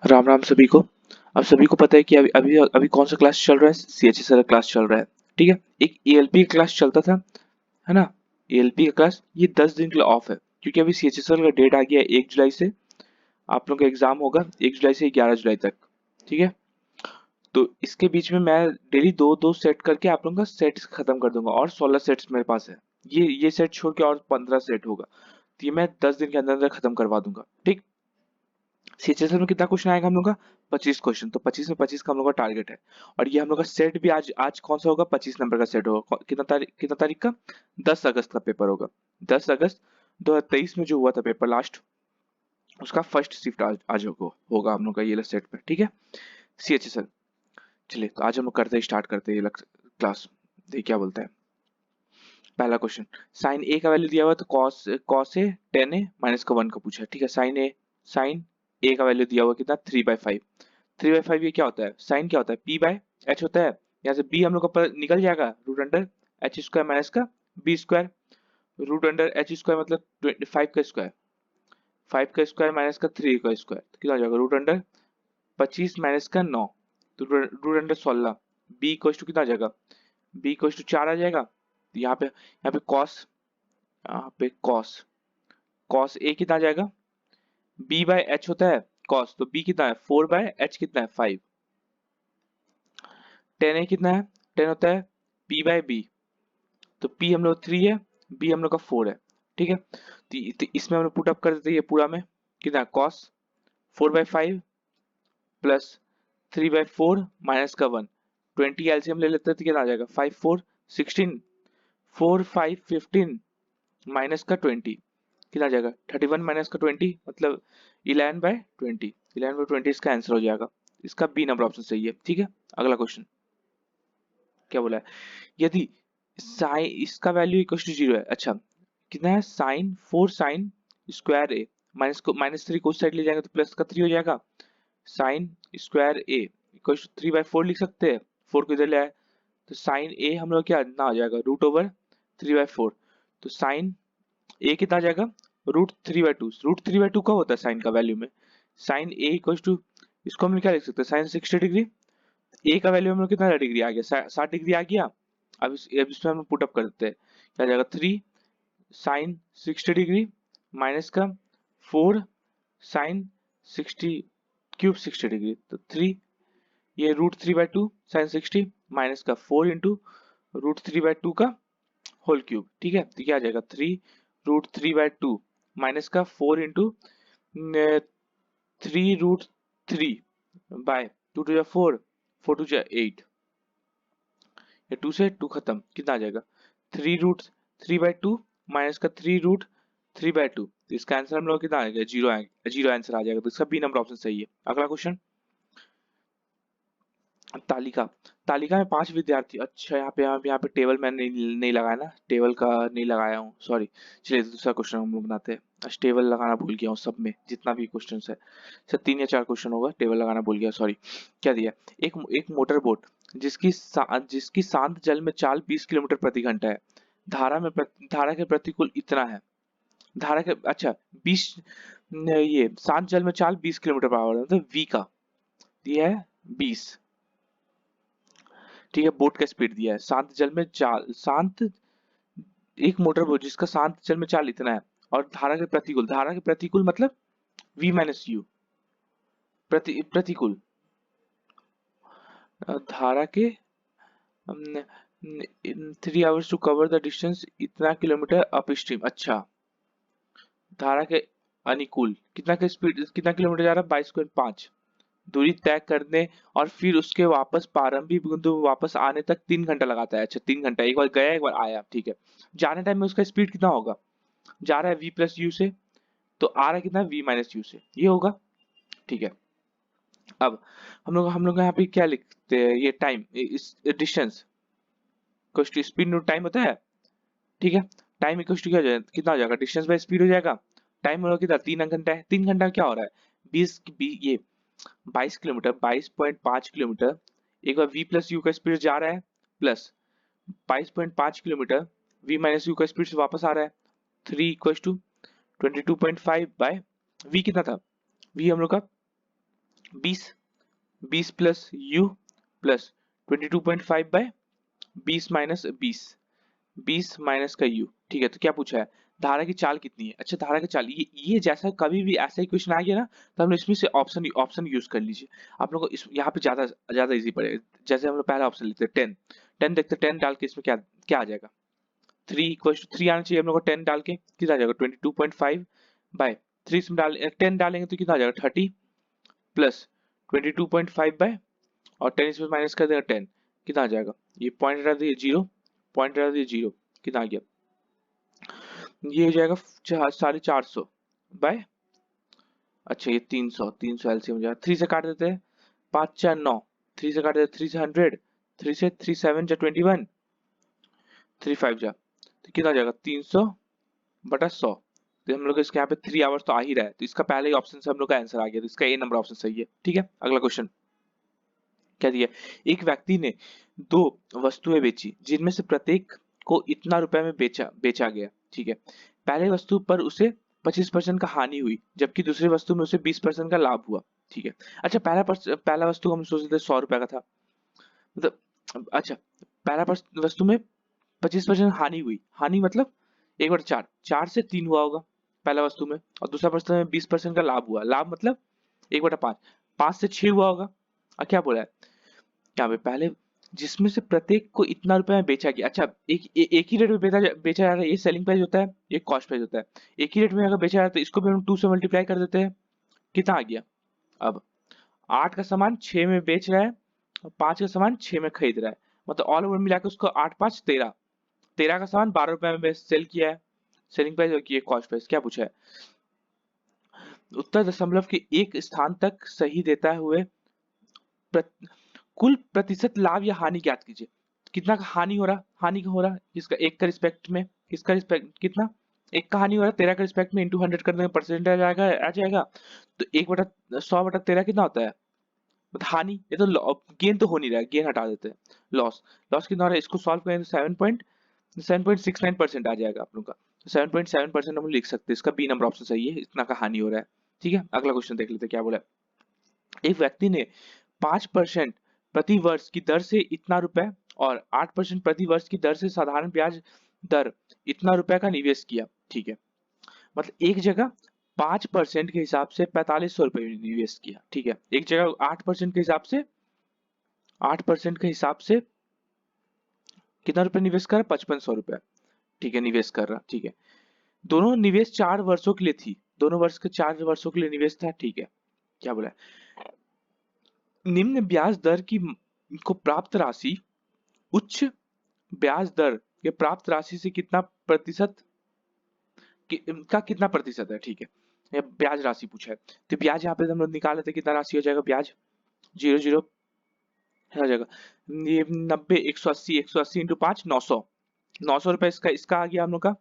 राम राम सभी को। अब सभी को पता है कि अभी अभी अभी कौन सा क्लास चल रहा है। सीएचएसएल का क्लास चल रहा है। ठीक है। एक एएलपी का क्लास चलता था, है ना। एएलपी का क्लास ये 10 दिन के लिए ऑफ है क्योंकि अभी सीएचएसएल का डेट आ गया है 1 जुलाई से। आप लोग का एग्जाम होगा 1 जुलाई से 11 जुलाई तक। ठीक है। तो इसके बीच में मैं डेली दो दो सेट करके आप लोगों का सेट खत्म कर दूंगा और 16 सेट्स मेरे पास है। ये सेट छोड़ के और 15 सेट होगा, तो ये मैं 10 दिन के अंदर अंदर खत्म करवा दूंगा। ठीक। सीएचएसएल में कितना क्वेश्चन आएगा हम लोग का? 25 क्वेश्चन। तो 25 में 25 का हम लोग का टारगेट है। और ये हम लोग का सेट भी आज आज कौन सा होगा? 25 नंबर का सेट होगा। कितना तारीख का? 10 अगस्त का पेपर होगा। 10 अगस्त 2023 में जो हुआ था पेपर लास्ट, उसका फर्स्ट शिफ्ट आज होगा हम लोग का ये सेट पे। ठीक है। सीएचएसएल। चलिए तो आज हम लोग स्टार्ट करते हैं ये क्लास। देखिए क्या बोलता है। पहला क्वेश्चन, साइन ए का वैल्यू दिया हुआ, तो कॉस कॉस ए टेन ए माइनस का 1 का पूछा है। ठीक है। साइन ए का वैल्यू दिया हुआ कितना? 3/5। 3/5 ये क्या होता है? साइन क्या होता है? पी बाय एच होता है। यहाँ से बी हम लोग का निकल जाएगा, root under H square minus का b square. Root under H square मतलब 25 का स्क्वायर, 5 का स्क्वायर माइनस का 3 का स्क्वायर, तो कितना हो जाएगा? रूट अंडर 25 माइनस का 9, तो root under 16। B equals to कितना आ जाएगा? बी इक्वल्स टू 4 आ जाएगा। तो यहाँ पे कॉस कॉस ए कितना आ जाएगा? बी बाय एच होता है कॉस, तो बी कितना है? 4 बाय एच कितना है? 5। टेन ए कितना है? 10 होता है पी बाय बी, तो पी हम लोग 3 है, बी हम लोग का 4 है। ठीक है। तो इसमें हम लोग पुट अप कर देते हैं, ये पूरा में कितना? कॉस 4/5 प्लस 3/4 माइनस का 1, 20 एलसीएम ले लेते हैं तो कितना आ जाएगा? 5 4 16, 4 5 15 माइनस का 20, कितना आ जाएगा? 31 माइनस का 20 मतलब 11/20। 11/20 इसका आंसर हो जाएगा। इसका बी नंबर ऑप्शन सही है। ठीक है। अगला क्वेश्चन क्या बोला है? यदि साइन इसका वैल्यू इक्वल टू 0 है। अच्छा, कितना है? साइन स्क्वायर ए को -3 को उस साइड ले जाएंगे तो प्लस का 3 हो जाएगा। Sine square A equal to 3/4 लिख सकते हैं। 4 को इधर ले आए तो साइन ए हम लोग क्या ना आ जाएगा? √3/4। तो साइन ए कितना आ जाएगा? √3/2। √3/2 का होता है साइन का वैल्यू में। साइन ए इक्वल टू, इसको हम क्या लिख सकते हैं? Sign 60 degree. ए का वैल्यू हम लोग कितना डिग्री आ गया? 60 डिग्री आ गया। अब इसमें हम पुट अप कर देते हैं, क्या आ जाएगा? 3 साइन 60 डिग्री माइनस का 4 साइन 60 क्यूब 60 डिग्री, तो 3, ये √3/2 साइन 60 माइनस का 4 इंटू √3/2 का होल क्यूब। ठीक है। तो क्या आ जाएगा? 3 √3/2 माइनस का 4 इंटू 3√3 बाय 2 टू 4, 4 टू 8, ये 2 से 2 खत्म, कितना आ जाएगा? 3√3/2 माइनस का 3√3/2, तो इसका आंसर हम लोग कितना आ जाएगा? जीरो आंसर आ जाएगा। तो इसका बी नंबर ऑप्शन सही है। अगला क्वेश्चन, तालिका। तालिका में 5 विद्यार्थी। अच्छा, यहाँ पे टेबल मैंने नहीं लगाया ना, टेबल का नहीं लगाया हूँ, सॉरी। चलिए दूसरा क्वेश्चन हम लोग बनाते हैं। आज टेबल लगाना भूल गया हूँ सब में, जितना भी क्वेश्चन है सर 3 या 4 क्वेश्चन होगा, टेबल लगाना भूल गया, सॉरी। क्या दिया? एक मोटर बोट जिसकी शांत जल में चाल 20 किलोमीटर प्रति घंटा है, धारा के प्रतिकूल इतना है। धारा के अच्छा 20, ये शांत जल में चाल 20 किलोमीटर पर आवर, मतलब वी का दिया है 20। ठीक है। बोट का स्पीड दिया है, शांत एक मोटर बोट जिसका शांत जल में चाल इतना है, और धारा के प्रतिकूल मतलब v-u, प्रतिकूल धारा के 3 hours to cover the distance इतना किलोमीटर अप स्ट्रीम। अच्छा, धारा के अनुकूल कितना किलोमीटर जा रहा है? 22.5 दूरी तय करने, और फिर उसके वापस प्रारंभिक बिंदु वापस आने तक 3 घंटा लगाता है। अच्छा, 3 घंटा, एक बार गया एक बार आया। ठीक है। जाने टाइम में उसका स्पीड कितना होगा? जा रहा है v+u से, तो आ रहा है कितना? v-u से, ये होगा। ठीक है। अब हम लोग यहाँ पे क्या लिखते हैं? ये टाइम, इस डिस्टेंस इक्वल टू स्पीड नो टाइम होता है। ठीक है। टाइम इक्वल टू क्या हो जाएगा? कितना हो जाएगा? डिस्टेंस बाय स्पीड हो जाएगा। टाइम हम लोग कितना? 3 घंटा है। 3 घंटा में क्या हो रहा है? 22 किलोमीटर, 22.5 किलोमीटर, एक बार v+u का स्पीड जा रहा है, प्लस 22.5 किलोमीटर v-u का स्पीड से वापस आ रहा है। 3 इक्वल टू 22.5 बाय v कितना था? v हम लोग का 20, 20 plus u plus 22.5 by 20 minus 20, 20 minus का u। ठीक है, तो क्या पूछा है, धारा की चाल कितनी है। अच्छा, धारा की चाल, ये जैसा कभी भी ऐसा ही क्वेश्चन आ गया ना, तो हम लोग इसमें से ऑप्शन ऑप्शन यूज कर लीजिए। आप लोगों को इस यहाँ पे ज्यादा ज्यादा इजी पड़ेगा। जैसे हम लोग पहला ऑप्शन लेते हैं 10, 10 देखते हैं, 10 डाल के इसमें क्या क्या आ जाएगा, 3 इक्वल टू 3 आना चाहिए हम लोग को। 10 डाल के कितना आ जाएगा, 22.5 बाय 3 इसमें डाल 10 डालेंगे तो कितना आ जाएगा 30 प्लस 22.5 बाय, और 10 इसमें माइनस कर देगा 10, कितना आ जाएगा, ये पॉइंट हटा दिए 0, पॉइंट हटा दिए 0, कितना आ गया, ये हो जाएगा 450 बाय, अच्छा ये 300, 300 एलसीएम हो जाएगा, 3 से काट देते हैं, 5 4 9, 3 से काट देते 3 से 100, 3 से 3 7 जा 21, 3 5 जा, तो कितना आ जाएगा 300 बटा 100। तो हम लोग इसके यहाँ पे 3 आवर्स तो आ ही रहा है, तो इसका पहले ही ऑप्शन से हम लोग का आंसर आ गया, तो इसका ए नंबर ऑप्शन सही है। ठीक है, अगला क्वेश्चन क्या दिया, एक व्यक्ति ने 2 वस्तुएं बेची जिनमें से प्रत्येक को इतना रुपए में बेचा बेचा गया। ठीक है, पहले वस्तु पर उसे 25% का हानि हुई, जबकि दूसरी वस्तु में उसे 20% का लाभ हुआ। ठीक है, अच्छा पहला वस्तु हम सोच रहे थे 100 रुपए का था, मतलब अच्छा पहला वस्तु में 25% हानि हुई, हानि मतलब 1/4, 4 से 3 हुआ होगा पहला वस्तु में, और दूसरा वस्तु में 20% का लाभ हुआ, लाभ मतलब 1/5, 5 से 6 हुआ होगा। और क्या बोला है यहाँ पे, पहले जिसमें से प्रत्येक को इतना रुपए में बेचा गया। अच्छा, एक ही रेट में बेचा जा रहा है, ये सेलिंग प्राइस होता है, ये कॉस्ट प्राइस होता है। एक ही रेट में अगर बेचा जा रहा है तो इसको भी हम 2 से मल्टीप्लाई कर देते हैं, कितना आ गया, अब 8 का सामान 6 में बेच रहा है और 5 का सामान 6 में खरीद रहा है, मतलब ऑल ओवर मिला के उसको 8 5 13, 13 का सामान 12 रुपए में सेल किया है, सेलिंग प्राइस और की कॉस्ट प्राइस। क्या पूछा है, उत्तर दशमलव के एक स्थान तक सही देता हुए कुल प्रतिशत लाभ या हानि ज्ञात कीजिए। कितना का हानि हो रहा, हानि का हो रहा किसका, एक का रिस्पेक्ट में, किसका रिस्पेक्ट कितना, एक का हानि हो रहा 13 का रिस्पेक्ट में, इंटू 100 कर देंगे परसेंटेज आ जाएगा, तो 1/100/13 कितना होता है, मतलब हानि, ये तो गेन तो हो नहीं रहा है, गेन हटा देते हैं, लॉस, लॉस कितना हो रहा है, इसको सॉल्व करें तो 7.69% आ जाएगा आप लोग का, 7.7% हम लिख सकते हैं, इसका बी नंबर ऑप्शन सही है, इतना का हानि हो रहा है। ठीक है, अगला क्वेश्चन देख लेते हैं क्या बोला है। एक व्यक्ति ने 5% प्रति वर्ष की दर से इतना रुपए और 8% प्रति वर्ष की दर से साधारण ब्याज दर इतना रुपए का निवेश किया। ठीक है, मतलब एक जगह 5% के हिसाब से 4500 रुपए निवेश किया। ठीक है, एक जगह 8% के हिसाब से, 8% के हिसाब से कितना रुपए निवेश कर रहा, 5500 रुपए। ठीक है, निवेश कर रहा। ठीक है, दोनों निवेश 4 वर्षों के लिए थी, दोनों वर्ष के 4 वर्षों के लिए निवेश था। ठीक है, क्या बोला है, निम्न ब्याज दर की को प्राप्त राशि उच्च ब्याज दर के प्राप्त राशि से कितना प्रतिशत का कितना प्रतिशत है। ठीक है, ये ब्याज राशि पूछा है, तो ब्याज यहाँ पे हम लोग निकाल लेते, कितना राशि हो जाएगा, ब्याज 0 0 हो जाएगा, ये 90 180 इंटू 5 900, 900 रुपए इसका आ गया हम लोग का,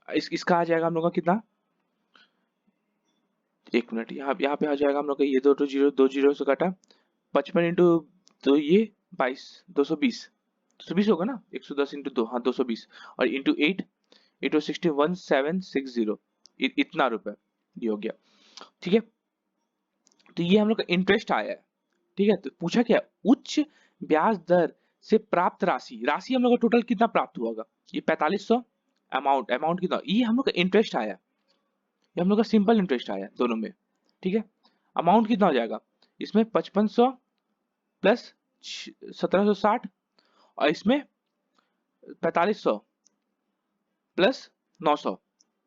इसका आ जाएगा हम लोग का कितना, एक मिनट, यहाँ पे आ जाएगा हम लोग का, ये दो जीरो से काटा 55 इंटू, तो ये 22 220 होगा ना, 110 इंटू 2, हाँ 220, और इंटू 8 8 60 1760, इतना रुपए ये हो गया। ठीक है, तो ये हम लोग का इंटरेस्ट आया है। ठीक है, तो पूछा क्या, उच्च ब्याज दर से प्राप्त राशि, राशि हम लोग का टोटल कितना प्राप्त हुआ होगा, ये 4500, अमाउंट कितना, ये हम लोग का इंटरेस्ट आया, ये हम लोग का सिंपल इंटरेस्ट आया दोनों में। ठीक है, अमाउंट कितना हो जाएगा, इसमें 5500 प्लस 1760, और इसमें 4500 प्लस 900,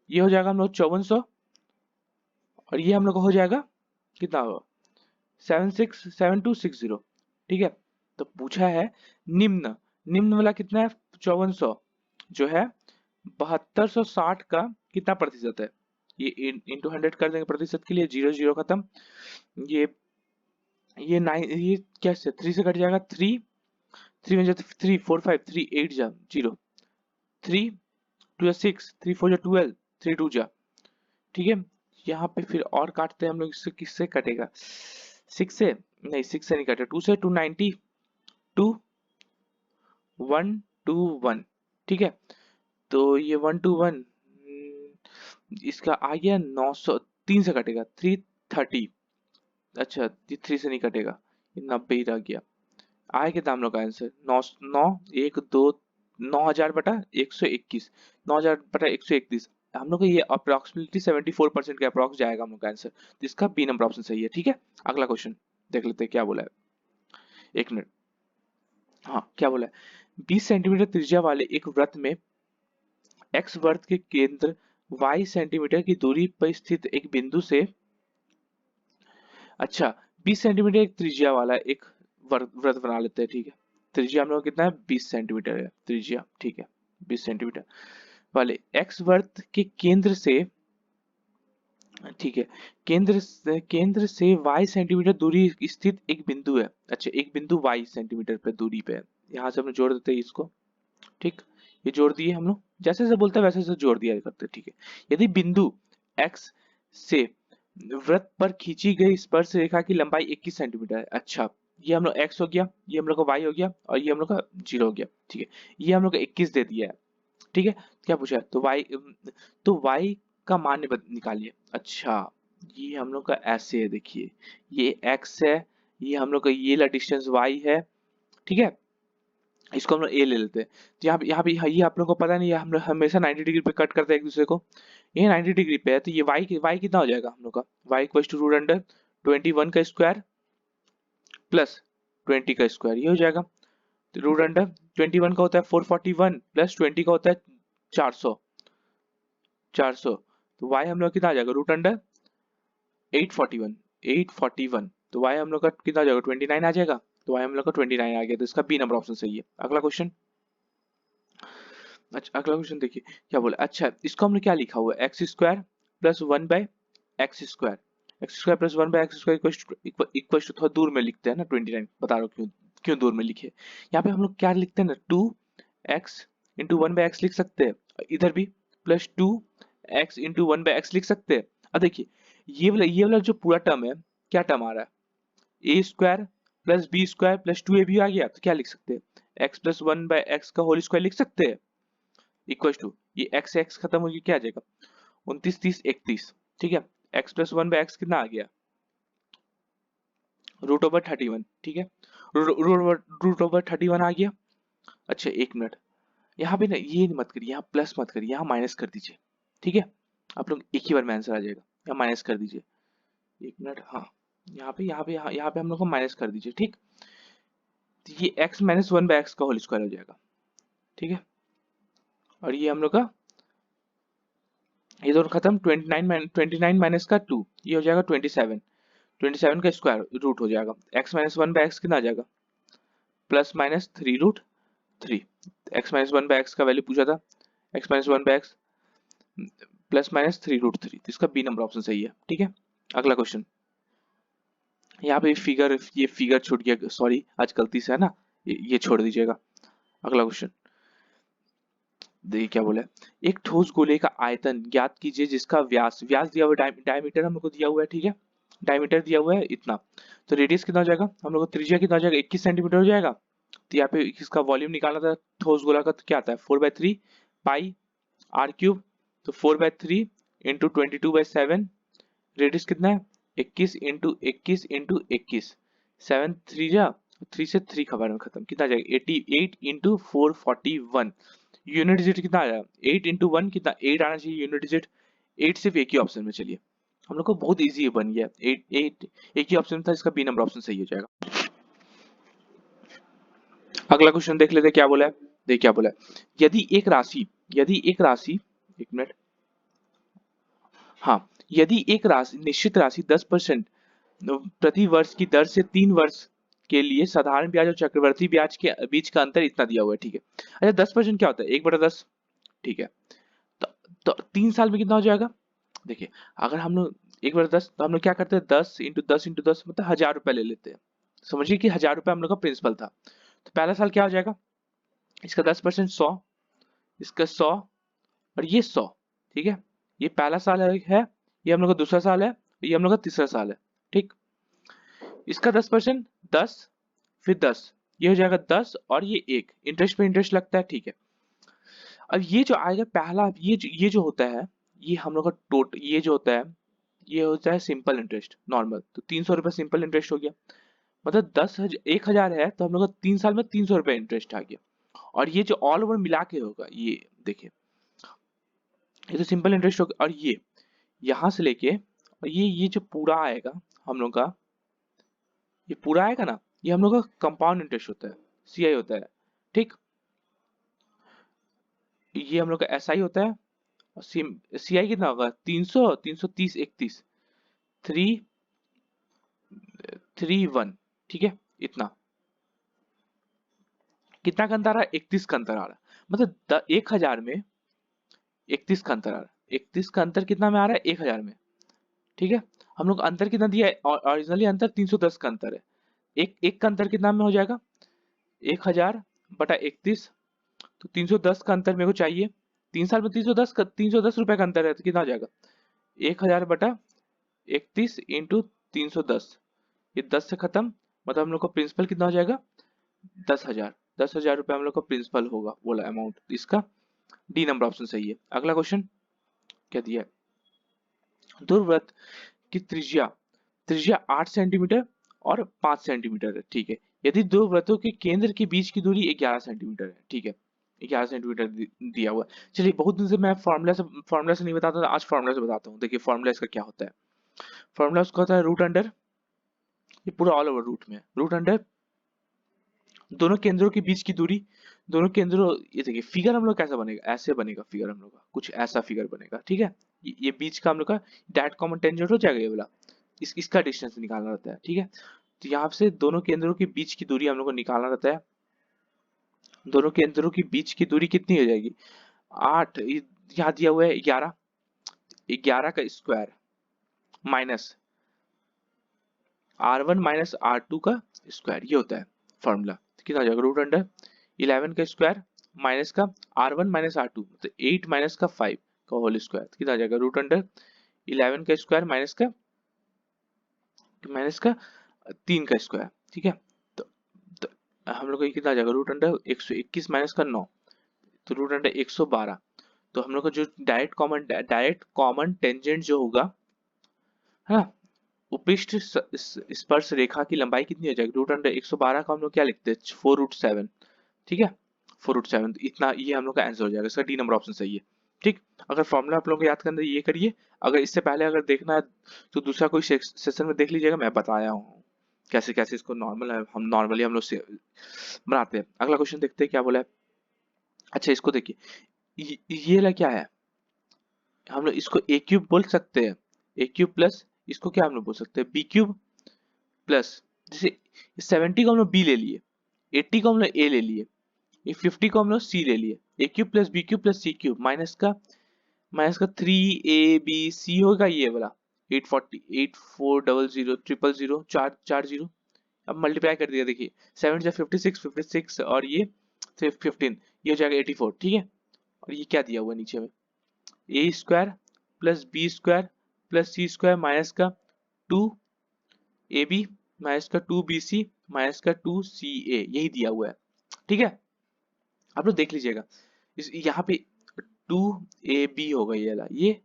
ये हो जाएगा हम लोग 5400, और ये हम लोग का हो जाएगा कितना होगा 767260। ठीक है, तो पूछा है निम्न, निम्न वाला कितना है 5400, जो है 7260 का कितना प्रतिशत है, ये इंटू 100 कर देंगे प्रतिशत के लिए, 0 0 खत्म, ये 9, ये कैसे 3 से कट जाएगा, 3 3 में जाते 3 4 5 3 8 जा 0, 3 2 जा 6 3 4 जा 12 3 2 जा। ठीक है, यहाँ पे फिर और काटते हैं हम लोग, इससे किससे कटेगा, 6 से नहीं, 6 से नहीं कटे, 2 से 290 2 1 2 1। ठीक है, तो ये 1 2 1 इसका आ गया 900, 3 से कटेगा 330, अच्छा ये 3 से नहीं कटेगा, ये 90 ही रह गया। आए कितना हम लोग का आंसर, 9,000 बटा 121, 9,000 बटा 121, हम लोग का ये अप्रोक्सीमेटली 74% के अप्रोक्स जाएगा हम लोग का आंसर, जिसका बी नंबर ऑप्शन सही है। ठीक है, अगला क्वेश्चन देख लेते हैं क्या बोला है, एक मिनट। हाँ क्या बोला है, 20 सेंटीमीटर त्रिज्या वाले एक वृत्त में एक्स वृत्त के केंद्र y सेंटीमीटर की दूरी पर स्थित एक बिंदु से, अच्छा 20 सेंटीमीटर एक त्रिज्या वाला एक वृत्त बना लेते हैं। ठीक है, त्रिज्या हम लोग कितना है, 20 सेंटीमीटर है त्रिज्या। ठीक है, 20 सेंटीमीटर वाले एक्स वृत्त के केंद्र से, ठीक है, केंद्र से y सेंटीमीटर दूरी स्थित एक बिंदु है। अच्छा एक बिंदु y सेंटीमीटर पे दूरी पे है, यहाँ से हम जोड़ देते हैं इसको। ठीक, ये जोड़ दिए हम लोग, जैसे जैसे बोलते हैं वैसे वैसे जोड़ दिया करते हैं। ठीक है, यदि बिंदु x से वृत्त पर खींची गई स्पर्श रेखा की लंबाई 21 सेंटीमीटर है। अच्छा ये हम लोग x हो गया, ये हम लोग का y हो गया, और ये हम लोग का 0 हो गया। ठीक है, ये हम लोग का 21 दे दिया है। ठीक है, क्या पूछा है, तो y का मान निकालिए। अच्छा ये हम लोग का ऐसे है, देखिए ये x है, ये हम लोग का ये ला डिस्टेंस y है। ठीक है, इसको हम लोग ए ले लेते हैं। तो यहाँ पे ये आप लोगों को पता नहीं है, हम लोग हमेशा 90 डिग्री पे कट करते हैं एक दूसरे को, ये 90 डिग्री पे है, तो ये y कितना हो जाएगा हम लोग का, y equal to root under 21 का स्क्वायर प्लस 20 का स्क्वायर, ये हो जाएगा। तो रूट अंडर 21 का होता है 441 प्लस 20 का होता है 400, तो y हम लोग कितना आ जाएगा, रूट अंडर 841, तो y हम लोग का कितना आ जाएगा, 29 आ जाएगा। तो y हम लोग का 29 आ गया, तो इसका बी नंबर ऑप्शन सही है। अगला क्वेश्चन, अच्छा अगला क्वेश्चन देखिए क्या बोला। अच्छा इसको हमने क्या लिखा हुआ है, x square plus 1/x square, x square plus 1/x square equal to, थोड़ा दूर में लिखते हैं ना 29, बता रहा हूँ क्यों क्यों दूर में लिखे। यहाँ पे हम लोग क्या लिखते हैं ना, 2x इंटू 1/x लिख सकते हैं, इधर भी प्लस 2x इंटू 1/x लिख सकते हैं। अब देखिए ये वाला जो पूरा टर्म है, क्या टर्म आ रहा है, a square plus B square plus 2ab आ गया, तो क्या लिख सकते हैं, x प्लस 1/x का होल स्क्वायर लिख सकते हैं, इक्वल टू ये x से x खत्म होगी, क्या आ जाएगा 29 30 31। ठीक है, x प्लस 1/x कितना आ गया, रूट ओवर 31। ठीक है, रूट ओवर 31 आ गया। अच्छा एक मिनट, यहाँ पे ना ये मत करिए, यहाँ प्लस मत करिए, यहाँ माइनस कर दीजिए। ठीक है, आप लोग एक ही बार में आंसर आ जाएगा, यहाँ माइनस कर दीजिए। एक मिनट, हाँ यहाँ पे हम लोग को माइनस कर दीजिए। ठीक, तो ये x माइनस 1/x का होल स्क्वायर हो जाएगा। ठीक है, और ये हम लोग का ये दोनों खत्म, 29 माइनस का 2, ये हो जाएगा 27, 27 का स्क्वायर रूट हो जाएगा, x माइनस 1/x कितना आ जाएगा, plus minus 3√3। x minus 1/x का वैल्यू पूछा था, x minus 1/x plus minus 3√3, तो इसका बी नंबर ऑप्शन सही है। ठीक है, अगला क्वेश्चन, यहाँ पे ये फिगर छूट गया, सॉरी आज गलती से है ना, ये छोड़ दीजिएगा। अगला क्वेश्चन देखिए क्या बोला है, एक ठोस गोले का आयतन ज्ञात कीजिए जिसका व्यास व्यास दिया हुआ है, डायमीटर हम लोग को दिया हुआ है। ठीक है, डायमीटर दिया हुआ है इतना, तो रेडियस कितना हो जाएगा, हम लोग को त्रिज्या कितना हो जाएगा, 21 सेंटीमीटर हो जाएगा। तो यहाँ पे इसका वॉल्यूम निकालना था ठोस गोला का, तो क्या आता है 4/3 पाई आर क्यूब, तो 4/3 इंटू 22/7, रेडियस कितना है 21 इंटू 21 इंटू 21, 7 3 जा 3 से 3 खबर में खत्म, कितना आ जाएगा 88 इंटू 441। यूनिट डिजिट कितना आया, 8 इंटू 1 कितना 8 आना चाहिए यूनिट डिजिट, 8 सिर्फ एक ही ऑप्शन में। चलिए हम लोग को बहुत इजी बन गया, 8 एक ही ऑप्शन था, इसका बी नंबर ऑप्शन सही हो जाएगा। अगला क्वेश्चन देख लेते हैं क्या बोला है, देख क्या बोला है, यदि एक राशि एक मिनट, हाँ यदि एक राशि निश्चित राशि 10% प्रति वर्ष की दर से 3 वर्ष के लिए साधारण ब्याज और चक्रवर्ती ब्याज के बीच का अंतर इतना दिया हुआ है। ठीक है, अच्छा 10% क्या होता है, 1/10। ठीक है, तो 3 साल में कितना हो जाएगा, देखिए अगर हम लोग 1/10, तो हम लोग क्या करते हैं 10 इंटू 10 मतलब 1000 रुपए ले लेते हैं, समझिए कि 1000 रुपए हम लोग का प्रिंसिपल था। तो पहला साल क्या हो जाएगा, इसका 10% 100, इसका 100 और ये 100। ठीक है, ये पहला साल है, ये हम लोग का दूसरा साल है, ये हम लोग का तीसरा साल है। ठीक, इसका 10% 10 फिर 10, ये हो जाएगा 10 और ये 1, इंटरेस्ट पे इंटरेस्ट लगता है। ठीक है, अब ये जो आएगा पहला, ये जो होता है, ये हम लोग का ये जो होता है ये होता है सिंपल इंटरेस्ट नॉर्मल, तो 300 रुपये सिंपल इंटरेस्ट हो गया। मतलब 10,000 1,000 है तो हम लोग का 3 साल में 300 रुपये इंटरेस्ट आ गया। और ये जो ऑल ओवर मिला के होगा, ये देखिए ये तो सिंपल इंटरेस्ट होगा। और ये यहाँ से लेके और ये जो पूरा आएगा हम लोग का, ये पूरा आएगा ना, ये हम लोग का कंपाउंड इंटरेस्ट होता है, सीआई होता है। ठीक, ये हम लोग का एसआई होता है। और सीआई कितना होगा, 300, 330, 31, 331। ठीक है, इतना कितना का अंतर आ रहा है, 31 का अंतर आ रहा है। मतलब 1,000 में 31 का अंतर आ रहा है। 31 का अंतर कितना में आ रहा है, 1,000 में। ठीक है, हम लोग अंतर कितना दिया है, ओरिजिनली अंतर 310 का अंतर है। एक का अंतर कितना में हो जाएगा, 1,000 बटा 31, तो 310 का अंतर मेरे को चाहिए। 3 साल में 310 रुपए का अंतर है, तो कितना हो जाएगा, 1,000 बटा 31 इंटू 310। ये 10 से खत्म, मतलब हम लोग का प्रिंसिपल कितना हो जाएगा, 10,000। 10,000 रुपए हम लोग का प्रिंसिपल होगा, बोला अमाउंट। इसका डी नंबर ऑप्शन सही है। अगला क्वेश्चन क्या दिया है, दूरवृत्त की त्रिज्या त्रिज्या 8 सेंटीमीटर और 5 सेंटीमीटर है। ठीक है, यदि दो वृत्तों के केंद्र के बीच की दूरी 11 सेंटीमीटर है। ठीक है, 11 सेंटीमीटर दिया हुआ है। चलिए, बहुत दिन से मैं फॉर्मूला से नहीं बताता था, आज फॉर्मूला से बताता हूँ। देखिए फॉर्मूला इसका क्या होता है। फॉर्मूला उसका होता है रूट अंडर, ये पूरा ऑल ओवर रूट में, रूट अंडर दोनों केंद्रों के बीच की दूरी, दोनों केंद्रों, ये देखिए फिगर हम लोग कैसा बनेगा, ऐसे बनेगा फिगर हम लोग का, कुछ ऐसा फिगर बनेगा। ठीक है, ये बीच का हम लोग का डायरेक्ट कॉमन टेंजेंट हो जाएगा ये वाला, इसका डिस्टेंस निकालना रहता है। ठीक है, तो यहाँ से दोनों केंद्रों के बीच की दूरी हम लोग को निकालना रहता है। दोनों केंद्रों के बीच की दूरी कितनी हो जाएगी, 8, यहाँ दिया हुआ है 11, 11 का square minus R1 minus R2 का स्क्वायर, ये होता है फॉर्मूला। कितना हो जाएगा, रूट अंडर 11 का स्क्वायर माइनस का R1 माइनस R2, मतलब 8 माइनस का 5 का होल स्क्वायर, कितना आ जाएगा, रूट अंडर 11 का स्क्वायर माइनस का 3 का स्क्वायर। ठीक है, तो हम लोग को कितना आ जाएगा, रूट अंडर 121 माइनस का 9, तो रूट अंडर 112। तो हम लोग का जो डायरेक्ट कॉमन टेंजेंट जो होगा, है ना, उपृष्ठ स्पर्श रेखा की लंबाई कितनी हो जाएगी, रूट अंडर 112 का हम लोग क्या लिखते हैं, 4√7। ठीक है, 4√7, तो इतना, ये हम लोग का आंसर हो जाएगा। इसका डी नंबर ऑप्शन सही है। ठीक, अगर फॉर्मूला आप लोगों को याद करना है ये करिए। अगर इससे पहले अगर देखना है तो दूसरा कोई सेशन में देख लीजिएगा, मैं बताया हूँ कैसे कैसे इसको नॉर्मल है, हम नॉर्मली हम लोग से बनाते हैं। अगला क्वेश्चन देखते हैं क्या बोला है। अच्छा, इसको देखिए, ये ला क्या है, हम लोग इसको ए क्यूब बोल सकते हैं, ए क्यूब प्लस इसको क्या हम लोग बोल सकते हैं, बी क्यूब प्लस, जैसे 70 को हम लोग बी ले लिए, 80 को हम लोग ए ले लिए, ये 50 को हम लोग सी ले लिए। A cube plus b cube plus c cube minus का 3 ए बी सी होगा ये वाला, 840, 8400 4 अब मल्टीप्लाई कर दिया। देखिए 7 से 56, 56 और ये 15, ये हो जाएगा 84। ठीक है, और ये क्या दिया हुआ है नीचे में, a square plus B square plus C square minus का 2 AB माइनस का 2 BC माइनस का 2 CA, यही दिया हुआ है। ठीक है, आप लोग देख लीजिएगा, इस यहाँ पे 2AB होगा ये वाला, ये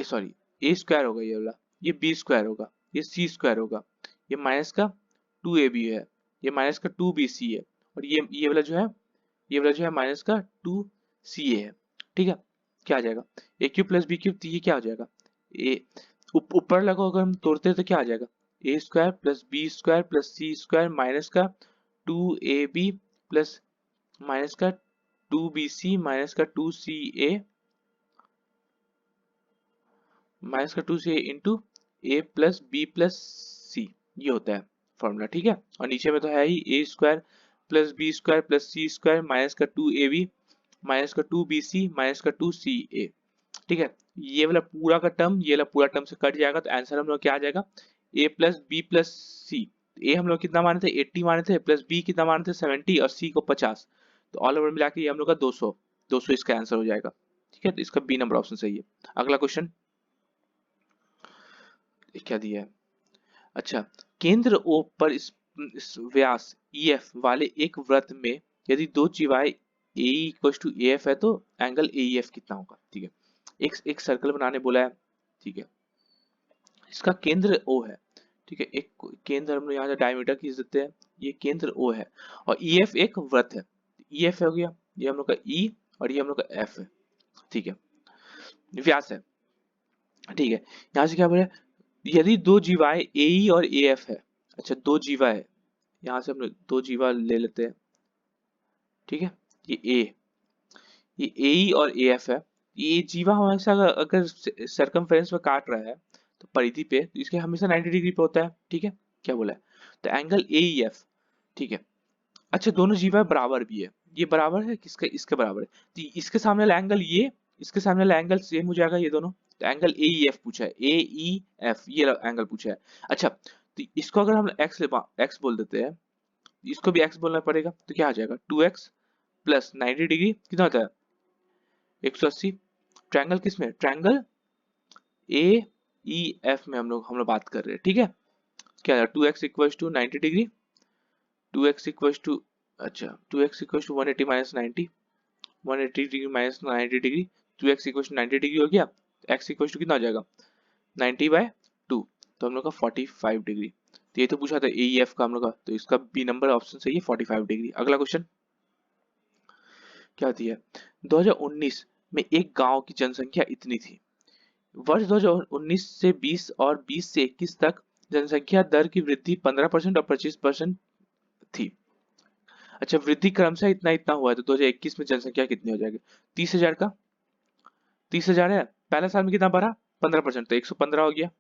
सॉरी, ए स्क्वायर होगा ये वाला, ये बी स्क्वायर होगा, ये सी स्क्वायर होगा, ये माइनस का 2AB है, ये माइनस का 2BC है, और ये वाला जो है, ये वाला जो है माइनस का 2CA है। ठीक है, क्या आ जाएगा, ए क्यूब प्लस बी क्यूब, ये क्या हो जाएगा, ए ऊपर लगा अगर हम तोड़ते हैं तो क्या आ जाएगा, A square plus B square plus C square minus का 2AB प्लस माइनस का 2BC माइनस का 2CA माइनस का 2CA इंटू ए प्लस बी प्लस सी, ये होता है फॉर्मूला। ठीक है, और नीचे में तो है ही A square plus B square plus C square minus का 2AB माइनस का 2BC माइनस का 2CA। ठीक है, ये वाला पूरा का टर्म, ये वाला पूरा टर्म से कट जाएगा, तो आंसर हम लोग क्या आ जाएगा, ए प्लस बी प्लस सी। ए हम लोग कितना माने थे, 80 माने थे, प्लस बी कितना माने थे, 70, और सी को 50, तो ऑल ओवर मिला के ये हम लोग का 200 इसका आंसर हो जाएगा। ठीक है, तो इसका बी नंबर ऑप्शन सही है। अगला क्वेश्चन क्या दिया है, अच्छा, केंद्र O पर इस व्यास EF वाले एक वृत्त में यदि दो जीवाएं AE इक्वल टू AF है तो एंगल AEF कितना होगा। ठीक है, एक सर्कल बनाने बोला है। ठीक है, इसका केंद्र O है, ठीक है। एक केंद्र हम लोग यहाँ से डायमीटर खींच देते हैं, ये केंद्र O है और EF एक वृत्त है। EF हो गया, ये हम लोग का E और ये हम लोग का F है, ठीक है, व्यास है, ठीक है। यहाँ से क्या बोले, यदि दो जीवाएं AE और AF है, अच्छा दो जीवा है, यहाँ से हम लोग दो जीवा ले लेते हैं, ठीक है। ये ये AE और AF है, ये जीवा हमेशा अगर सरकमफेरेंस पे काट रहा है तो परिधि पे, तो इसके हमेशा 90 डिग्री पे होता है, ठीक है। क्या बोला है, तो एंगल AEF, ठीक है। अच्छा दोनों जीवा बराबर भी है, ये बराबर है किसके, इसके बराबर है, तो इसके सामने वाला एंगल ये, इसके सामने वाला एंगल सेम हो जाएगा ये दोनों, तो एंगल AEF पूछा है, AEF ये एंगल पूछा है। अच्छा तो इसको अगर हम x बोल देते हैं, इसको भी x बोलना पड़ेगा, तो क्या आ जाएगा 2x प्लस 90 डिग्री कितना होता है 180। ट्रायंगल किसमें, ट्रायंगल AEF में हम लोग बात कर रहे हैं, ठीक है। क्या है 2x equals to 90 degree, 2x equals to, अच्छा 2x equals to 180 minus 90, 180 degree minus 90 degree, 2x equals to 90 degree हो गया, x इक्वल्स टू कितना हो जाएगा 90 बाय 2, तो हम लोग का 45 डिग्री। तो ये तो पूछा था AEF का हम लोग का, तो इसका बी नंबर ऑप्शन सही है 45 डिग्री। अगला क्वेश्चन क्या होती है, 2019 में एक गांव की जनसंख्या इतनी थी, वर्ष 2019 से 20 और 20 से 21 तक जनसंख्या दर की वृद्धि 15% और 25% थी। अच्छा वृद्धि क्रमशः इतना इतना हुआ है, तो 2021 में जनसंख्या कितनी हो जाएगी, 30,000 का, 30,000 है, पहले साल में कितना बढ़ा 15%, तो 115 हो गया,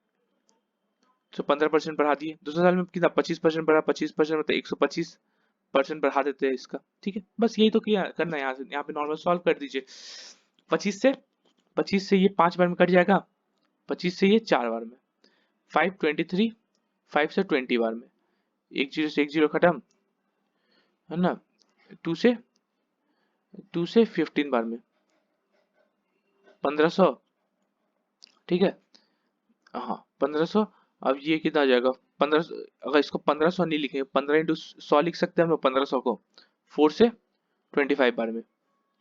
तो 15% बढ़ा दिए। दूसरे साल में कितना 25% बढ़ा, 25% मतलब 125% बढ़ा देते हैं इसका, ठीक है। बस यही तो किया करना है, यहाँ पे नॉर्मल सॉल्व कर दीजिए। 25 से ये 5 बार में कट जाएगा, 25 से ये 4 बार में, 523, 5 से 20 बार में, एक जीरो से एक जीरो खत्म है ना, 2 से 15 बार में 1500, ठीक है, हाँ 1500। अब ये कितना आ जाएगा 1500, अगर इसको 1500 नहीं लिखेंगे 15 इंटू 100 लिख सकते हैं हम लोग 1500 को, 4 से 25 बार में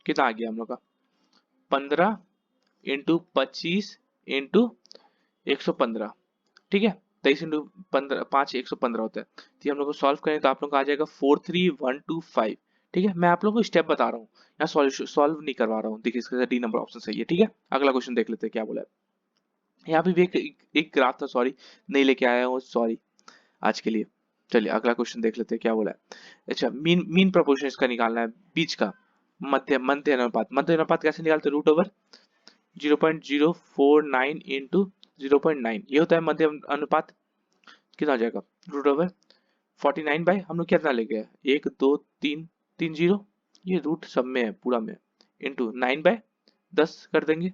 कितना आ गया हम लोग का 15 इंटू 25 इंटू 115, ठीक है, 23 इंटू 15 5 115 होता है। तो हम लोग को सॉल्व करें तो आप लोग का आ जाएगा 43125, ठीक है। मैं आप लोगों को स्टेप बता रहा हूँ, यहाँ सॉल्यूशन सॉल्व नहीं करवा रहा हूँ। देखिए इसका डी नंबर ऑप्शन सही है, ठीक है। अगला क्वेश्चन देख लेते हैं क्या बोला है। यहाँ पे भी एक ग्राफ था, सॉरी नहीं लेके आया हूँ, सॉरी आज के लिए। चलिए अगला क्वेश्चन देख लेते हैं क्या बोला है। अच्छा मीन प्रोपोर्शन इसका निकालना है, बीच का मध्य अनुपात। मध्य अनुपात कैसे निकालते हैं, रूट ओवर 0.049 इंटू 0.9, ये होता है मध्य अनुपात। कितना आ जाएगा रूट ओवर 49 बाय हम लोग कितना लेके आए 1 2 3 3 जीरो, ये रूट सब में है पूरा में, इंटू 9 बाय 10 कर देंगे।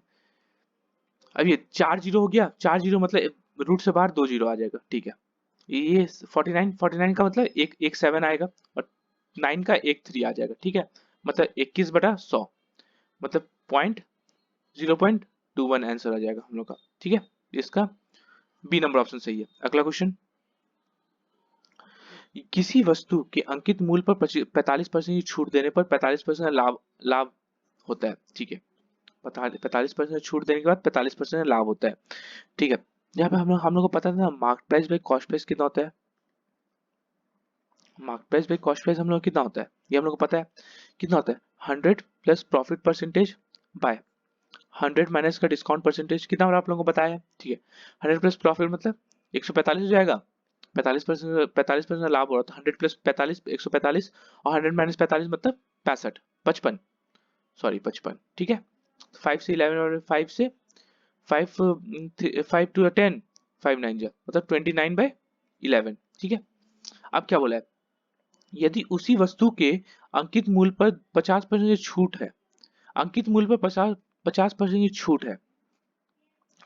अब ये 4 जीरो हो गया, 4 जीरो मतलब रूट से बाहर 2 जीरो आ जाएगा, ठीक है। ये 49 का मतलब एक 7 आएगा और 9 का एक 3 आ जाएगा, ठीक है। मतलब 21/100 मतलब 0.21 आंसर आ जाएगा हम लोग का, ठीक है। इसका बी नंबर ऑप्शन सही है। अगला क्वेश्चन, किसी वस्तु के अंकित मूल्य पर 45% की छूट देने पर 45% लाभ लाभ होता है, ठीक है। 45% छूट देने के बाद 45% लाभ होता है, ठीक है। यहाँ पे हम लोग को पता था mark price by cost price कितना होता है, mark price by cost price हम लोग कितना होता है, ये हम लोग को पता है कितना होता है 100 plus profit percentage bye 100 minus का डिस्काउंट परसेंटेज, कितना आप लोगों को बताया है, ठीक है। 100 प्लस प्रॉफिट मतलब 145 हो जाएगा, 45% लाभ हो रहा था, 100 प्लस 45 145 और 100 माइनस 45 मतलब 65 55, सॉरी 55, ठीक है। 5 से 11 और 5 से 5 टू 10 5 9 जा मतलब 29/11, ठीक है। अब क्या बोला है, यदि उसी वस्तु के अंकित मूल्य पर 50% की छूट है, अंकित मूल्य पर 50% की छूट है।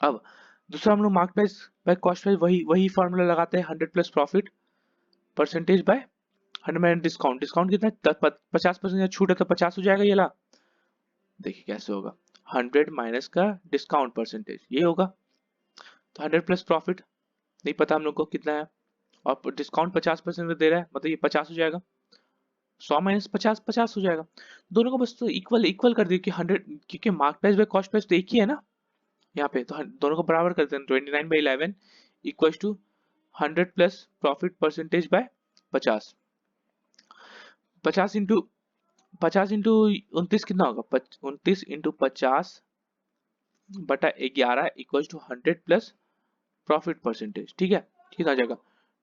अब दूसरा हम लोग mark price by cost price वही फॉर्मूला लगाते हैं, 100 plus profit percentage bye 100 minus discount, discount कितना है 50% छूट है तो 50 हो जाएगा, ये ला देखिए कैसे होगा 100 माइनस का डिस्काउंट परसेंटेज ये होगा, तो 100 प्लस प्रॉफिट नहीं पता हम लोग को कितना है और डिस्काउंट 50% दे रहा है मतलब ये 50 हो जाएगा, 100 माइनस 50 50 हो जाएगा। दोनों को बस तो इक्वल इक्वल कर दिए कि 100, क्योंकि mark price by cost price तो एक ही है ना यहाँ पे, तो दोनों को बराबर करते हैं 29/11 equal to 100 plus profit percentage by 50। 50 into 29 कितना होगा? 29 into 50/11 equal to 100 plus profit percentage. ठीक है, कितना आ जाएगा?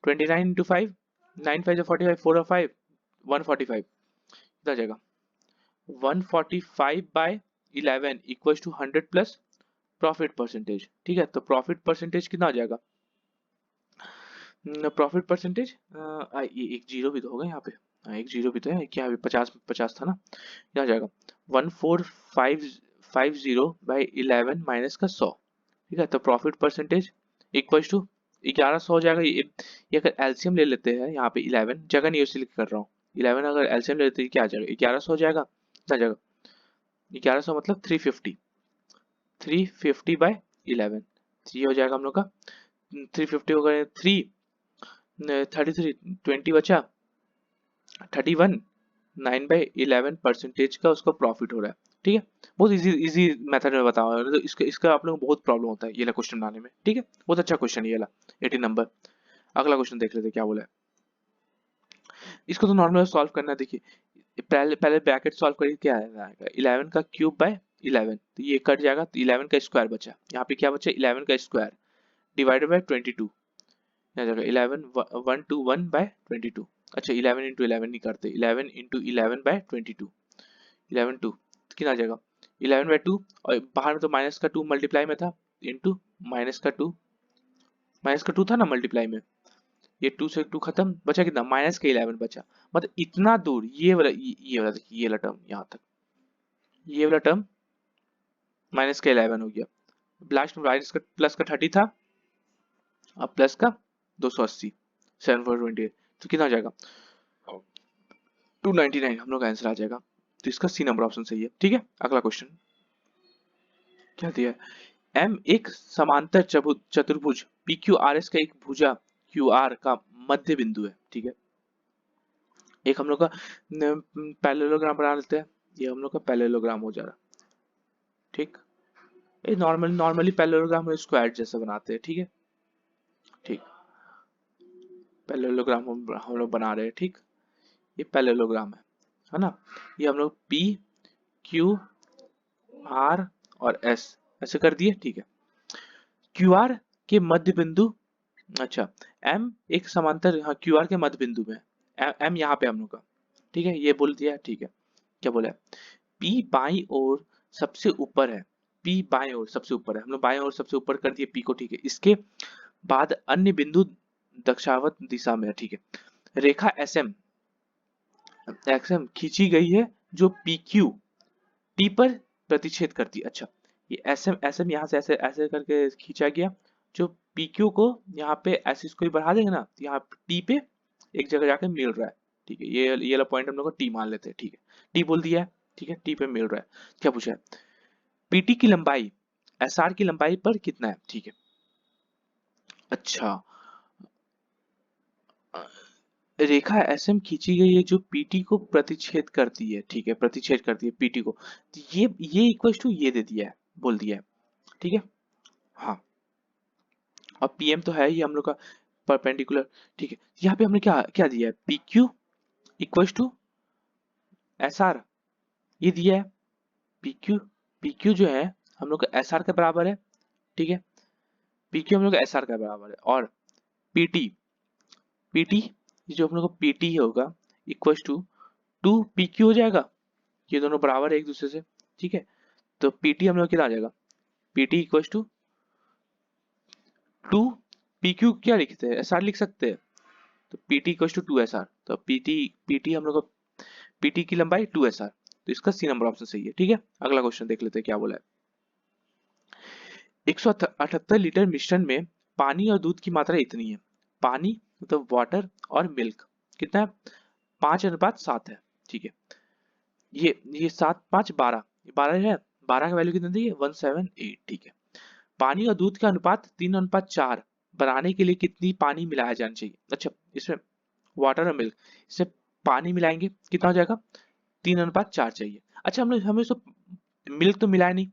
29 इंटू 5, 9 5 45, 4 और 5 145, कितना आ जाएगा? 145/11 equal to 100 plus profit percentage. ठीक है, तो प्रॉफिट परसेंटेज कितना आ जाएगा? प्रॉफिट परसेंटेज, ये एक जीरो भी तो होगा यहाँ पे। एक जीरो भी तो है क्या? अभी 50 था ना, क्या आ जाएगा? 14550/11 माइनस का 100। ठीक है, तो प्रॉफिट परसेंटेज इक्वल टू 1100 हो जाएगा। ये अगर एलसीएम ले लेते हैं यहाँ पे, 11 जगह नहीं उसी कर रहा हूँ, 11 अगर एलसीएम ले लेते हैं क्या आ जाएगा? 1100 हो जाएगा। क्या आ जाएगा? 1100 मतलब 350, 350/11, 3 हो जाएगा हम लोग का। 350 हो गए 3, 33, 20 बचा 31, 9/11 परसेंटेज का उसका प्रॉफिट हो रहा है। ठीक है, बहुत इजी इजी मेथड में बताओ, तो इसका इसका आप लोगों को बहुत प्रॉब्लम होता है ये वाला क्वेश्चन बनाने में। ठीक है, बहुत अच्छा क्वेश्चन है ये वाला, 18 नंबर। अगला क्वेश्चन देख लेते हैं क्या बोला है। इसको तो नॉर्मल सॉल्व करना है। देखिए पहले पहले ब्रैकेट सॉल्व करिए, क्या आएगा? 11 का क्यूब बाय 11, तो ये कट जाएगा, तो 11 का स्क्वायर बचा। यहाँ पे क्या बचा? 11 का स्क्वायर डिवाइडेड बाय 22, यहाँ जाएगा 11 121/22। अच्छा 11 इंटू 11 नहीं करते, 11 इंटू 11/22, 11 2 कितना आ जाएगा? 11/2, और बाहर में तो माइनस का 2 मल्टीप्लाई में था, इंटू माइनस का 2 था ना मल्टीप्लाई में, ये 2 से 2 खत्म, बचा कितना? माइनस का 11 बचा। मतलब इतना दूर ये वाला देखिए, ये वाला टर्म यहाँ तक, ये वाला टर्म माइनस का 11 हो गया। लास्ट में माइनस का प्लस का 30 था, अब प्लस का 280, 7/428, तो कितना आ जाएगा? 299 हम लोग का आंसर आ जाएगा। तो इसका सी नंबर ऑप्शन सही है। ठीक है, अगला क्वेश्चन क्या दिया है? एम एक समांतर चतुर्भुज पी क्यू आर एस का एक भुजा क्यू आर का मध्य बिंदु है। ठीक है, एक हम लोग का पैरेललोग्राम बना लेते हैं। ये हम लोग का पैरेललोग्राम हो जा रहा। ठीक, ये नॉर्मली पैरेललोग्राम स्क्वायर जैसा बनाते हैं। ठीक है, ठीक, पैरेललोग्राम हम लोग बना रहे हैं। ठीक, ये पैरेललोग्राम है ना। ये हम लोग पी क्यू आर और एस ऐसे कर दिए। ठीक है, क्यू आर के मध्य बिंदु, अच्छा एम एक समांतर, हाँ क्यू आर के मध्य बिंदु में, एम यहाँ पे हम लोग का। ठीक है, ये बोल दिया। ठीक है, क्या बोला है? पी बाई ओर सबसे ऊपर है, पी बाई ओर सबसे ऊपर है, हम लोग बाई ओर सबसे ऊपर कर दिए पी को। ठीक है, इसके बाद अन्य बिंदु दक्षावत दिशा में है। ठीक है, रेखा एस एम खींची गई है जो पी क्यू टी पर प्रतिच्छेद करती है। अच्छा, ये एस एम यहाँ से ऐसे ऐसे करके खींचा गया, जो पी क्यू को यहाँ पे ऐसे इसको ही बढ़ा देंगे ना, तो यहाँ टी पे एक जगह जाके मिल रहा है। ठीक है, ये वाला पॉइंट हम लोग को टी मान लेते हैं। ठीक है, टी बोल दिया है। ठीक है, टी पे मिल रहा है। क्या पूछा है? पीटी की लंबाई एस आर की लंबाई पर कितना है? ठीक है, अच्छा रेखा एसएम खींची गई है जो पीटी को प्रतिच्छेद करती है। ठीक है, प्रतिच्छेद करती है पीटी को, तो ये इक्वल टू ये दे दिया है, बोल दिया है। ठीक है, हाँ, और पीएम तो है ही हम लोग का परपेंडिकुलर। ठीक है, यहाँ पे हमने क्या क्या दिया है? P Q equal to S R, ये दिया है। पी क्यू जो है हम लोग का एस आर के बराबर है। ठीक है, पी क्यू हम लोग का एस आर का बराबर है, और पीटी पीटी जो हम लोग का पीटी होगा इक्वल टू 2 पी क्यू हो जाएगा। ये दोनों बराबर है एक दूसरे से। ठीक है, तो पीटी हम लोग कितना आ जाएगा? PT equal to 2 P Q, क्या लिखते हैं? एस आर लिख सकते हैं, तो PT equal to 2 S R, तो पीटी पीटी हम लोग का पीटी की लंबाई 2 एस आर, तो इसका सी नंबर ऑप्शन सही है। ठीक है, अगला क्वेश्चन देख लेते हैं क्या बोला है। 178 लीटर मिश्रण में पानी और दूध की मात्रा इतनी है। पानी मतलब वाटर और मिल्क कितना है? 5:7 है। ठीक है, ये 7 5 12, 12 है, 12 का वैल्यू कितना दी है? 178। ठीक है, पानी और दूध का अनुपात 3:4 बनाने के लिए कितनी पानी मिलाया जाना चाहिए? अच्छा, इसमें वाटर और मिल्क, इसमें पानी मिलाएंगे कितना हो जाएगा? 3:4 चाहिए। अच्छा, हमने हमें तो मिल्क तो मिलाया नहीं,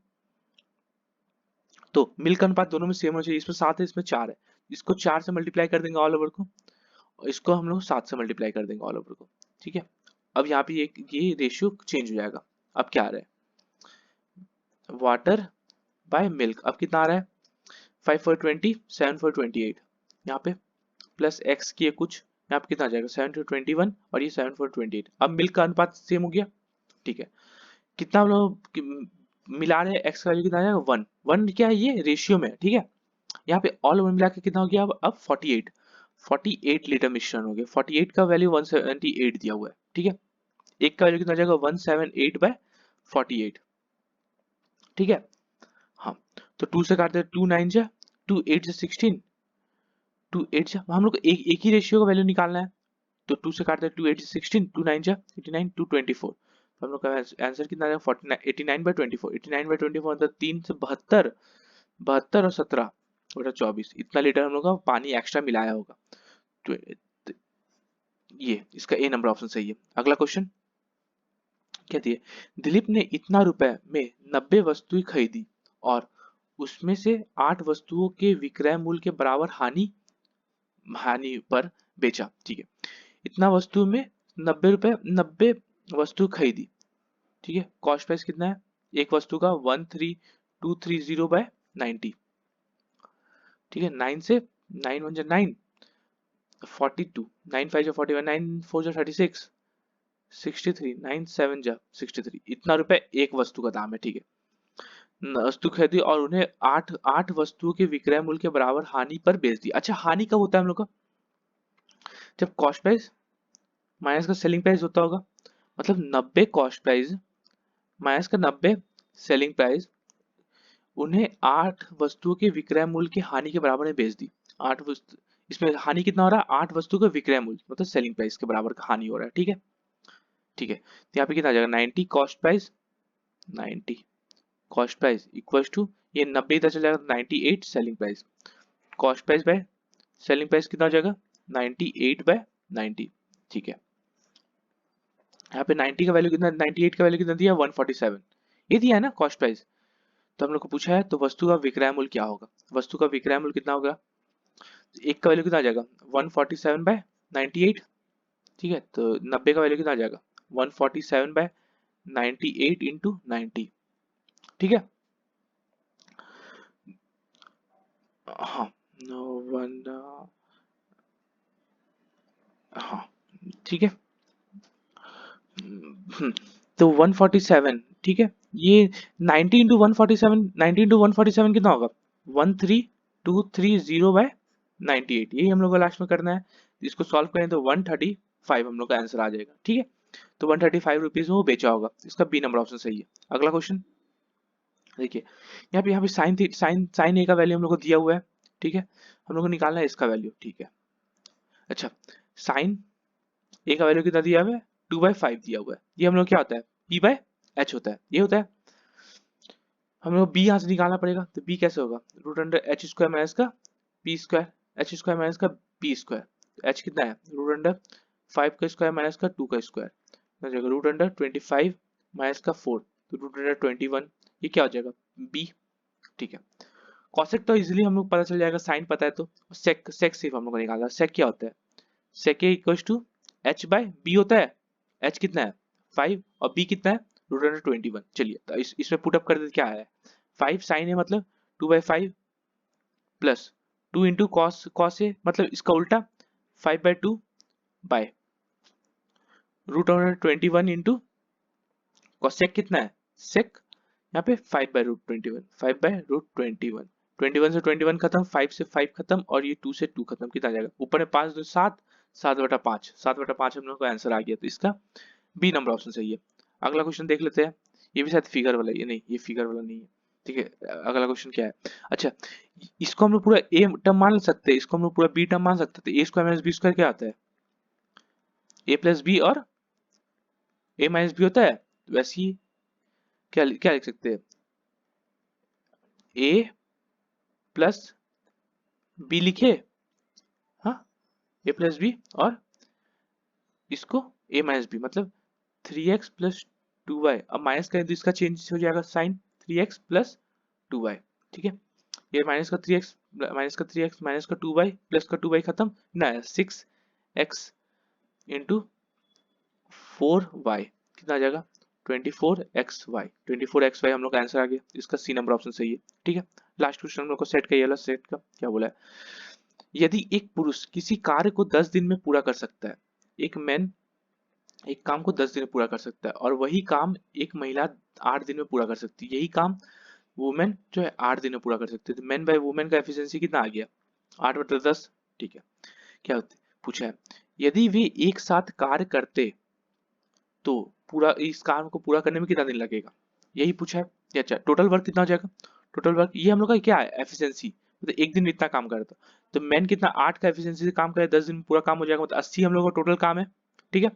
तो मिल्क का अनुपात दोनों में सेम होना चाहिए। इसमें 7 है, इसमें 4 है, इसको 4 से मल्टीप्लाई कर देंगे ऑल ओवर को, और इसको हम लोग 7 से मल्टीप्लाई कर देंगे ऑल ओवर को। ठीक है, अब यहाँ पे ये रेशियो चेंज हो जाएगा। अब क्या आ रहा है, वाटर बाय मिल्क। अब कितना आ रहा है, 5 for 20, 7 for 28, यहाँ पे प्लस एक्स की कुछ, यहाँ पे कितना आ जाएगा 7 for 21 और ये 7 for 28। अब मिल्क का अनुपात सेम हो गया। ठीक है, कितना हम लोग मिला रहे हैं, एक्स का वैल्यू कितना आ जाएगा 1। 1 क्या है, ये रेशियो में। ठीक है, यहाँ पे ऑल ओवर मिला के कितना हो गया, अब 48, 48 लीटर मिश्रण हो गया। 48 का वैल्यू 178 दिया हुआ है। ठीक है, एक का वैल्यू कितना आ जाएगा 178 बाय 48। ठीक है, हाँ, तो 2 से काटते हैं, 2 9 जा, 2 8 से 16, 2 8 जा, हम लोग को एक ही रेशियो का वैल्यू निकालना है, तो 2 से काटते हैं, 2 8 से 16, 2 9 जा 89, 2 24। तो हम लोग का आंसर कितना आ जाएगा 49, 89 बाय 24। 89 बाय 24 मतलब 3 से 72, 72 और 17 बटा 24, इतना लीटर हम लोग का पानी एक्स्ट्रा मिलाया होगा। तो ये इसका ए नंबर ऑप्शन सही है। अगला क्वेश्चन कहती है, दिलीप ने इतना रुपए में 90 वस्तुएं खरीदी और उसमें से 8 वस्तुओं के विक्रय मूल्य के बराबर हानि हानि पर बेचा। ठीक है, इतना वस्तु में 90 रुपए, 90 वस्तु खरीदी। ठीक है, कॉस्ट प्राइस कितना है एक वस्तु का 13230 बाय 90। ठीक है, 9 से 9 1 9, 42, 9 5 41, 9 4 36, 63, 9 7 63, इतना रुपए एक वस्तु का दाम है। ठीक है, वस्तु खरीदी और उन्हें 8 वस्तुओं के विक्रय मूल्य के बराबर हानि पर बेच दी। अच्छा, हानि कब होता है हम लोग का, जब कॉस्ट प्राइस माइनस का सेलिंग प्राइस होता होगा। मतलब 90 कॉस्ट प्राइस माइनस का 90 सेलिंग प्राइस उन्हें 8 वस्तुओं के विक्रय मूल्य की हानि के बराबर में बेच दी। 8 वस्तु, इसमें हानि कितना हो रहा है, 8 वस्तु का विक्रय मूल्य मतलब सेलिंग प्राइस के बराबर का हानि हो रहा है। ठीक है, ठीक है, तो यहाँ पे कितना आ जाएगा 90 cost price, 90 cost price equals to, ये 90 इधर चला जाएगा 98 selling price, cost price by selling price कितना हो जाएगा 98 बाय 90। ठीक है, यहाँ पे 90 का वैल्यू कितना, 98 का वैल्यू कितना दिया 147, ये दिया है ना कॉस्ट प्राइस। तो हम लोग को पूछा है तो वस्तु का विक्रय मूल्य क्या होगा, वस्तु का विक्रय मूल्य कितना होगा, एक का वैल्यू कितना आ जाएगा 147 बाय 98। ठीक है, तो 90 का वैल्यू कितना आ जाएगा 147 बाय 98 इंटू 90। ठीक है, हाँ, नो वन, हाँ, ठीक है, तो 147। ठीक है, ये 90 इंटू 147, 90 इंटू 147 कितना होगा 13230 बाय 98, यही हम लोग को लास्ट में करना है। इसको सॉल्व करें तो 135 हम लोग का आंसर आ जाएगा। ठीक है, तो 135 रुपीज में वो बेचा होगा, इसका बी नंबर ऑप्शन सही है। अगला क्वेश्चन देखिए, यहाँ पे साइन साइन साइन ए का वैल्यू हम लोग को दिया हुआ है। ठीक है, हम लोग को निकालना है इसका वैल्यू। ठीक है, अच्छा, साइन ए का वैल्यू कितना दिया हुआ है 2/5 दिया हुआ है। ये हम लोग क्या होता है p बाय एच होता है, ये होता है। हम लोग b यहाँ से निकालना पड़ेगा, तो b कैसे होगा root under H square minus का P square, H square minus का पी स्क्वायर। एच कितना है रूट अंडर 5 का स्क्वायर माइनस का 2 का स्क्वायर, हो जाएगा रूट अंडर 25 माइनस का 4, तो रूट अंडर 21, ये क्या हो जाएगा b। ठीक है, कॉसेक तो इजीली हम लोग पता चल जाएगा, साइन पता है तो। सेक सेक सिर्फ हम लोग को निकालना है। सेक क्या होता है, sec A equals to H by B होता है। एच कितना है 5 और बी कितना है रूट अंडर 21। चलिए, तो इसमें पुट अप कर देते, क्या है 5 साइन है मतलब 2/5 plus 2 into cos, cos A मतलब इसका उल्टा 5/2 by root under 21 into cosec कितना है सेक, यहाँ पे 5/√21, 5/√21, 21 से 21 खत्म, 5 से 5 खत्म और ये 2 से 2 खत्म, कितना आ जाएगा ऊपर में 5 2 7, 7/5, 7/5 हम लोग का आंसर आ गया। तो इसका बी नंबर ऑप्शन सही है। अगला क्वेश्चन देख लेते हैं, ये भी शायद फिगर वाला है, ये नहीं, ये फिगर वाला नहीं है। ठीक है, अगला क्वेश्चन क्या है, अच्छा, इसको हम लोग पूरा ए टर्म मान सकते हैं, इसको हम लोग पूरा बी टर्म मान सकते हैं। ए स्क्वायर माइनस बी स्क्वायर क्या आता है ए प्लस बी और ए माइनस बी होता है। वैसे ही क्या क्या लिख सकते हैं ए प्लस बी लिखे, हाँ, ए प्लस बी और इसको ए माइनस बी मतलब 3x प्लस 2y। अब माइनस करें तो इसका चेंज हो जाएगा साइन 3x प्लस 2y। ठीक है, ये माइनस का 3x माइनस का 3x माइनस का 2y प्लस का 2y खत्म ना, 6x इंटू 4y कितना आ जाएगा 24xy। 24xy हम लोग का आंसर आ गया, इसका सी नंबर ऑप्शन सही है। ठीक है, लास्ट क्वेश्चन हम लोग को सेट का, ये वाला सेट का क्या बोला है, यदि एक पुरुष किसी कार्य को 10 दिन में पूरा कर सकता है, एक मैन एक काम को 10 दिन में पूरा कर सकता है, और वही काम एक महिला 8 दिन में पूरा कर सकती है, यही काम वुमेन जो है 8 दिन में पूरा कर सकती है, तो मैन बाय वुमेन का एफिशिएंसी कितना आ गया 8/10। ठीक है, क्या होता है पूछा है, यदि वे एक साथ कार्य करते तो पूरा इस काम को पूरा करने में कितना दिन लगेगा, यही पूछा है। ये अच्छा, टोटल वर्क कितना हो जाएगा, टोटल वर्क ये हम लोग का क्या है एफिशिएंसी, मतलब एक दिन में इतना काम करता, तो मैन कितना 8 का एफिशिएंसी से काम करे 10 दिन में पूरा काम हो जाएगा, मतलब 80 हम लोग का टोटल काम है। ठीक है,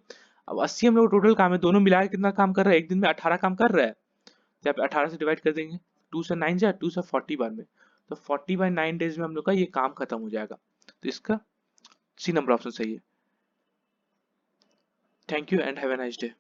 अब 80 हम लोग का टोटल काम है, दोनों मिला के कितना काम कर रहा है, एक दिन में 18 काम कर रहा है, तो यहाँ पे 18 से डिवाइड कर देंगे, 2 से 9 जाए 2 से 40 बार में, तो 40/9 डेज में हम लोग का ये काम खत्म हो जाएगा, तो इसका सी नंबर ऑप्शन सही है। Thank you and have a nice day.